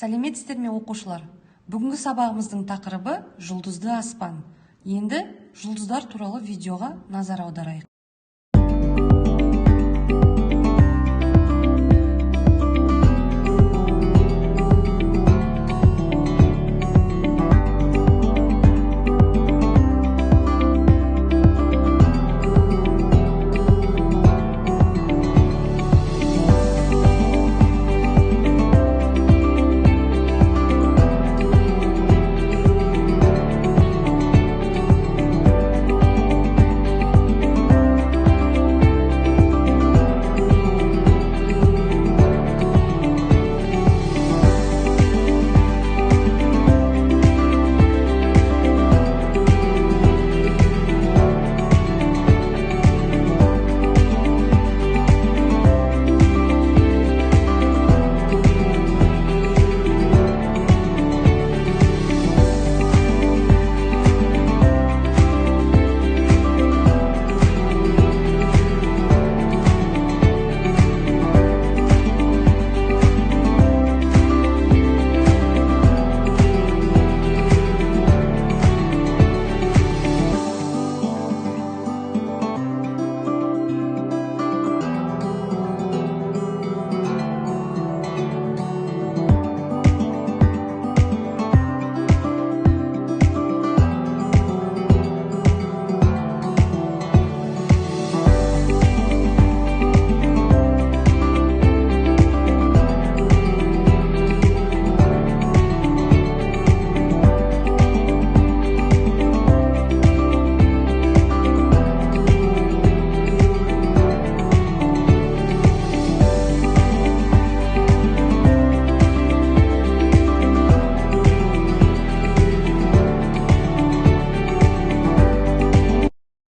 Сәлеметсіздер ме оқушылар? Бүгінгі сабағымыздың тақырыбы жұлдызды аспан. Енді жұлдыздар туралы видеоға назар аударайық.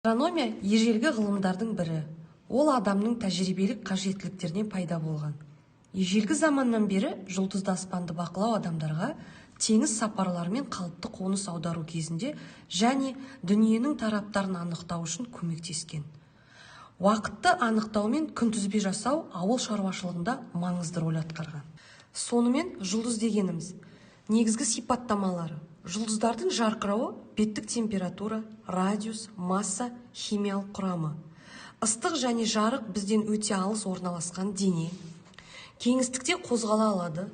Астрономия ежелгі ғылымдардың бірі. Ол адамның тәжірибелік қажеттіліктерінен пайда болған. Ежелгі заманнан бері жұлдызды аспанды бақылау адамдарға теңіз сапарлары мен қалыпты қоныс аудару кезінде және дүниенің тараптарын анықтау үшін көмектескен. Уақытты анықтау мен күнтізбе жасау ауыл шаруашылығында маңызды рөл атқарған. Сонымен жұлдыз дегеніміз негізгі сипаттамалары: жұлдыздардың жарқырауы, беттік температура, радиус, масса, химиялық құрамы. Ыстық және жарық бізден өте алыс орналасқан дене. Кеңістікте қозғала алады,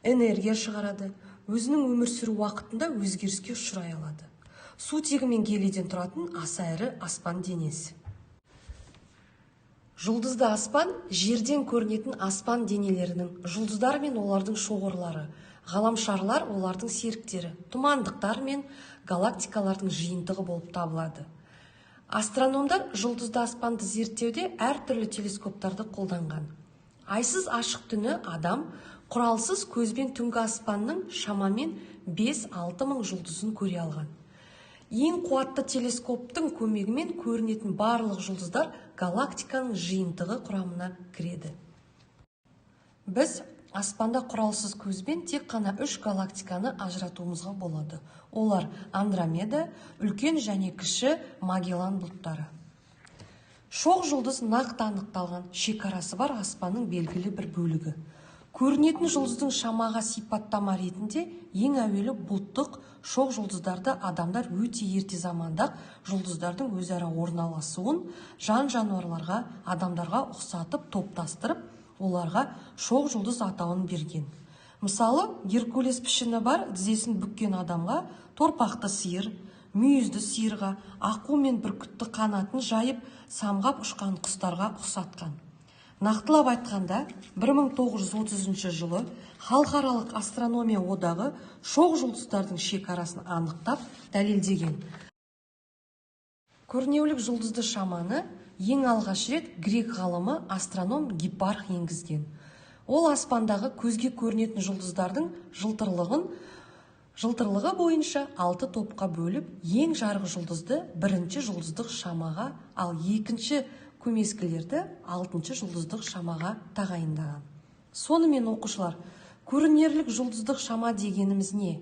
энергия шығарады, өзінің өмір сүру уақытында өзгеріске ұшырай алады. Сутегі мен гелийден тұратын аса ірі аспан денесі. Жұлдызды аспан жерден көрінетін аспан денелерінің, жұлдыздар мен олардың шоғырлары, ғаламшарлар олардың серіктері, тұмандықтар мен галактикалардың жиынтығы болып табылады. Астрономдар жұлдызды аспанды зерттеуде әртүрлі телескоптарды қолданған. Айсыз ашық түні адам құралсыз көзбен түнгі аспанның шамамен 5-6 мың жұлдызын көре алған. Ең қуатты телескоптың көмегімен көрінетін барлық жұлдыздар галактиканың жиынтығы құрамына кіреді. Біз аспанда құралсыз көзбен тек қана 3 галактиканы ажыратуымызға болады. Олар Андромеда, үлкен және кіші Магеллан бұлттары. Шоқ жұлдыз нақты анықталған шекарасы бар аспанның белгілі бір бөлігі. Көрінетін жұлдыздың шамаға сипаттама ретінде ең әуелі бұлттық шоқ жұлдыздарды адамдар өте ерте заманда жұлдыздардың өзара орналасуын жан-жануарларға, адамдарға ұқсатып топтастырып, оларға шоқ жұлдыз атауын берген. Мысалы, Геркулес пішіні бар тізесін бүккен адамға торпақты сиыр, мүйізді сиырға, аққу мен бүркітті қанатын жайып, самғап ұшқан құстарға ұқсатқан. Нақтылап айтқанда, 1930 жылы Халықаралық астрономия одағы шоқ жұлдыздардың шекарасын анықтап дәлелдеген. Көрнеулік жұлдызды шаманы ең алғаш рет грек ғалымы астроном Гиппарх енгізген. Ол аспандағы көзге көрінетін жұлдыздардың жылтырлығы бойынша 6 топқа бөліп, ең жарық жұлдызды бірінші жұлдыздық шамаға, ал екінші көмескілерді 6-шы жұлдыздық шамаға тағайындаған. Сонымен оқушылар, көрінерлік жұлдыздық шама дегеніміз не?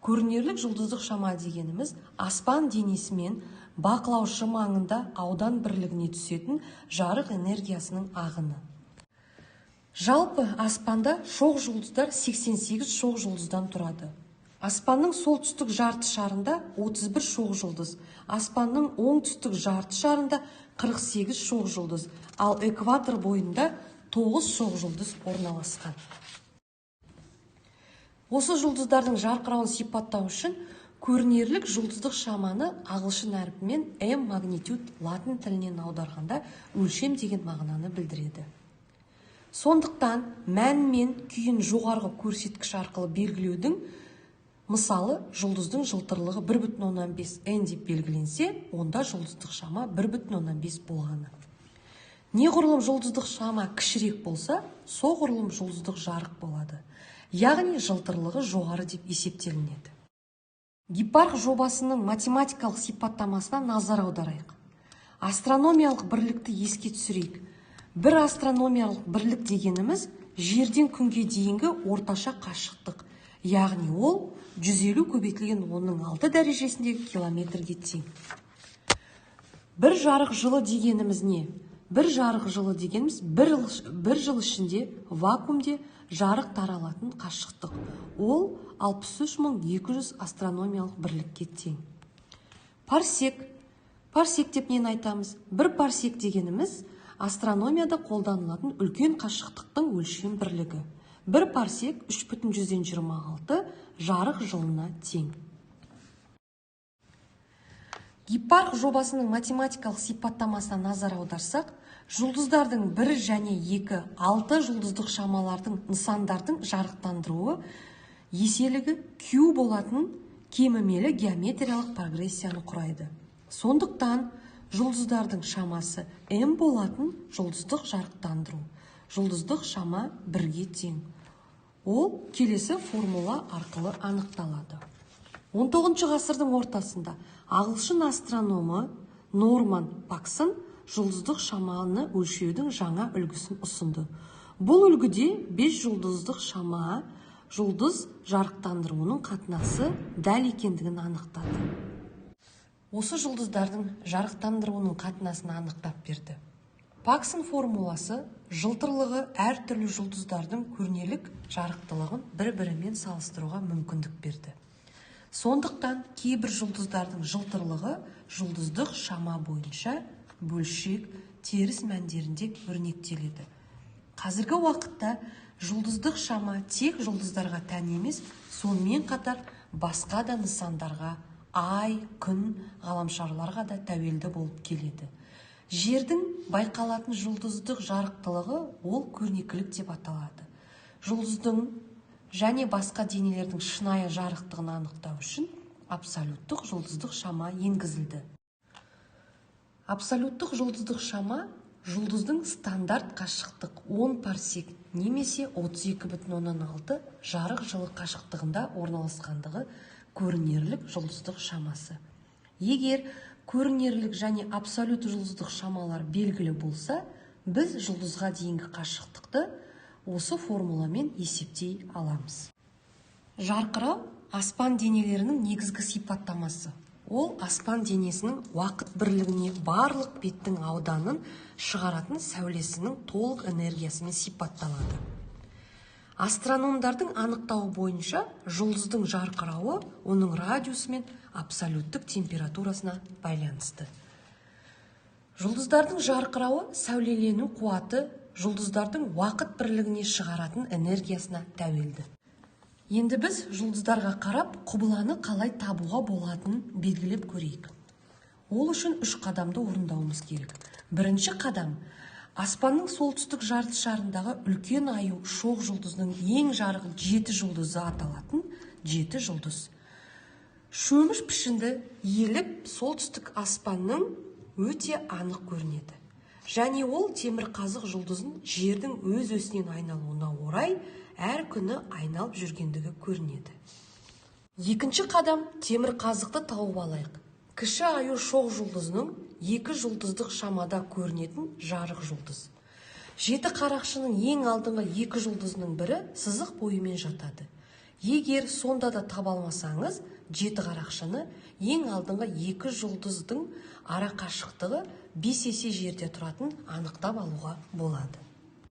Көрінерлік жұлдыздық шама дегеніміз аспан денесімен бақылаушы маңында аудан бірлігіне түсетін жарық энергиясының ағыны. Жалпы аспанда шоқ жұлдыздар 88 шоқ жұлдыздан тұрады. Аспанның солтүстік жарты шарында 31 шоқ жұлдыз, аспанның оңтүстік жарты шарында 48 шоқ жұлдыз, ал экватор бойында 9 шоқ жұлдыз орналасқан. Осы жұлдыздардың жарқырауын сипаттау үшін көрінерлік жұлдыздық шаманы ағылшын әрпімен M магнитуд латын тілінен аударғанда өлшем деген мағынаны білдіреді. Сондықтан мән мен күйін жоғарғы көрсеткіш арқылы белгілеудің мысалы жұлдыздың жылтырлығы 1,5 N деп белгіленсе, онда жұлдыздық шама 1,5 болғаны. Неғұрлым жұлдыздық шама кішірек болса, соғұрлым жұлдыздық жарық болады. Яғни жылтырлығы жоғары деп есептелінеді. Гипарх жобасының математикалық сипаттамасына назар аударайық. Астрономиялық бірлікті еске түсірейік. Бір астрономиялық бірлік дегеніміз жерден күнге дейінгі орташа қашықтық. Яғни ол 150 көбейтілген 6 дәрежесіндегі километрге тең. Бір жарық жылы дегеніміз не? Бір жарық жылы дегеніміз бір жыл ішінде вакуумде жарық таралатын қашықтық. Ол 63200 астрономиялық бірлікке тең. Парсек деп нені айтамыз? Бір парсек дегеніміз астрономияда қолданылатын үлкен қашықтықтың өлшем бірлігі. Бір парсек 3,26 жарық жылына тең. Гипарх жобасының математикалық сипаттамасына назар аударсақ, жұлдыздардың 1 және 2, 6 жұлдыздық шамалардың нысандардың жарықтандыруы еселігі Q болатын кемімелі геометриялық прогрессияны құрайды. Сондықтан жұлдыздардың шамасы M болатын жұлдыздық жарықтандыру. Жұлдыздық шама 1-ге тең. Ол келесі формула арқылы анықталады. 19 ғасырдың ортасында ағылшын астрономы Норман Паксон жұлдыздық шаманы өлшеудің жаңа үлгісін ұсынды. Бұл үлгіде 5 жұлдыздық шама жұлдыз жарықтандыруының қатынасы дәл екендігін анықтады. Осы жұлдыздардың жарықтандыруының қатынасын анықтап берді. Паксон формуласы жылтырлығы әртүрлі жұлдыздардың көрнелік жарықтылығын бір-бірімен салыстыруға мүмкіндік берді. Сондықтан кейбір жұлдыздардың жылтырлығы жұлдыздық шама бойынша бөлшек теріс мәндерінде өрнектеледі. Қазіргі уақытта жұлдыздық шама тек жұлдыздарға тән емес, сонымен қатар басқа да нысандарға, ай, күн, ғаламшарларға да тәуелді болып келеді. Жердің байқалатын жұлдыздық жарықтылығы ол көрнекілік деп аталады. Жұлдыздың және басқа денелердің шынайы жарықтығын анықтау үшін абсолюттық жұлдыздық шама енгізілді. Абсолюттық жұлдыздық шама жұлдыздың стандарт қашықтық 10 парсек немесе 32,6 жарық жылы қашықтығында орналасқандығы көрінерлік жұлдыздық шамасы. Егер көрінерлік және абсолют жұлдыздық шамалар белгілі болса, біз жұлдызға дейінгі қашықтықты осы формуламен есептей аламыз. Жарқырау аспан денелерінің негізгі сипаттамасы. Ол аспан денесінің уақыт бірлігіне барлық беттің ауданын шығаратын сәулесінің толық энергиясымен сипатталады. Астрономдардың анықтауы бойынша жұлдыздың жарқырауы оның радиусы мен абсолюттік температурасына байланысты. Жұлдыздардың жарқырауы сәулелену қуаты жұлдыздардың уақыт бірлігіне шығаратын энергиясына тәуелді. Енді біз жұлдыздарға қарап құбыланы қалай табуға болатынын белгілеп көрейік. Ол үшін 3 қадамды орындауымыз керек. Бірінші қадам – аспанның солтүстік жарты шарындағы үлкен аю шоқ жұлдызының ең жарық 7 жұлдызы аталатын 7 жұлдыз. Шөміш пішінді еліп солтүстік аспанның өте анық көрінеді. Және ол темірқазық жұлдызын жердің өз-өзінен айналуына орай әр күні айналып жүргендігі көрінеді. Екінші қадам – темірқазықты тауып алайық. Кіші аю шоқ жұлдызының 2 жұлдыздық шамада көрінетін жарық жұлдыз. 7 қарақшының ең алдыңғы 2 жұлдызының бірі сызық бойымен жатады. Егер сонда да таба алмасаңыз, 7 қарақшыны ең алдыңғы 2 жұлдыздың ара қашықтығы 5 есе жерде тұратын анықтап алуға болады.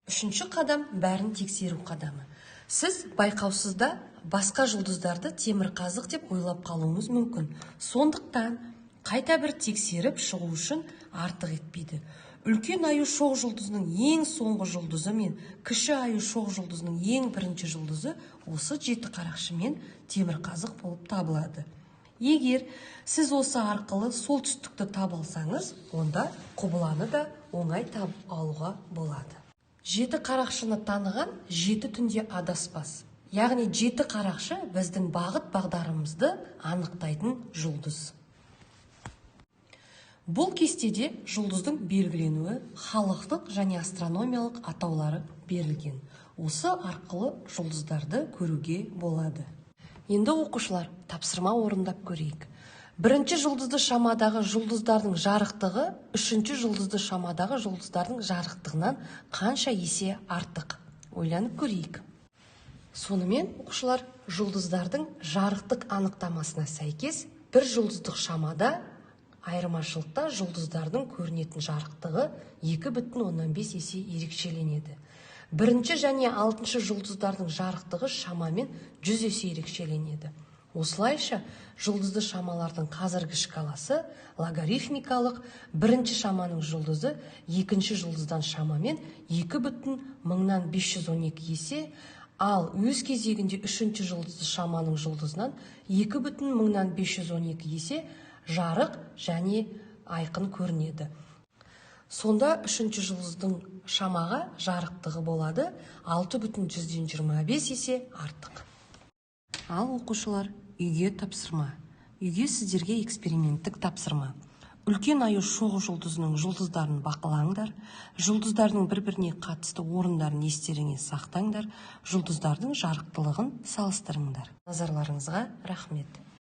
Үшінші қадам бәрін тексеру қадамы. Сіз байқаусызда басқа жұлдыздарды темірқазық деп ойлап қалуыңыз мүмкін. Сондықтан қайта бір тексеріп шығу үшін артық етпейді. Үлкен аю шоқ жұлдызының ең соңғы жұлдызы мен кіші аю шоқ жұлдызының ең бірінші жұлдызы осы жеті қарақшы мен темірқазық болып табылады. Егер сіз осы арқылы солтүстікті таба алсаңыз, онда құбыланы да оңай табып алуға болады. Жеті қарақшыны таныған жеті түнде адаспас. Яғни жеті қарақшы біздің бағыт бағдарымызды анықтайтын жұлдыз. Бұл кестеде жұлдыздың белгіленуі, халықтық және астрономиялық атаулары берілген. Осы арқылы жұлдыздарды көруге болады. Енді оқушылар, тапсырма орындап көрейік. Бірінші жұлдызды шамадағы жұлдыздардың жарықтығы үшінші жұлдызды шамадағы жұлдыздардың жарықтығынан қанша есе артық? Ойланып көрейік. Сонымен, оқушылар, жұлдыздардың жарықтық анықтамасына сәйкес бір жұлдыздық шамада айырмашылықта жұлдыздардың көрінетін жарықтығы 2,5 есе ерекшеленеді. Бірінші және алтыншы жұлдыздардың жарықтығы шамамен 100 есе ерекшеленеді. Осылайша, жұлдызды шамалардың қазіргі шкаласы логарифмикалық бірінші шаманың жұлдызы екінші жұлдыздан шамамен 2,512 есе, ал өз кезегінде үшінші жұлдызды шаманың жұлдызынан 2,512 есе жарық және айқын көрінеді. Сонда үшінші жұлдыздың шамаға жарықтығы болады 6,125 есе артық. Ал оқушылар, үйге тапсырма. Үйге сіздерге эксперименттік тапсырма. Үлкен аю шоқ жұлдызының жұлдыздарын бақылаңдар, жұлдыздардың бір-біріне қатысты орындарын естеріңе сақтаңдар, жұлдыздардың жарықтылығын салыстырыңдар. Назарларыңызға рахмет.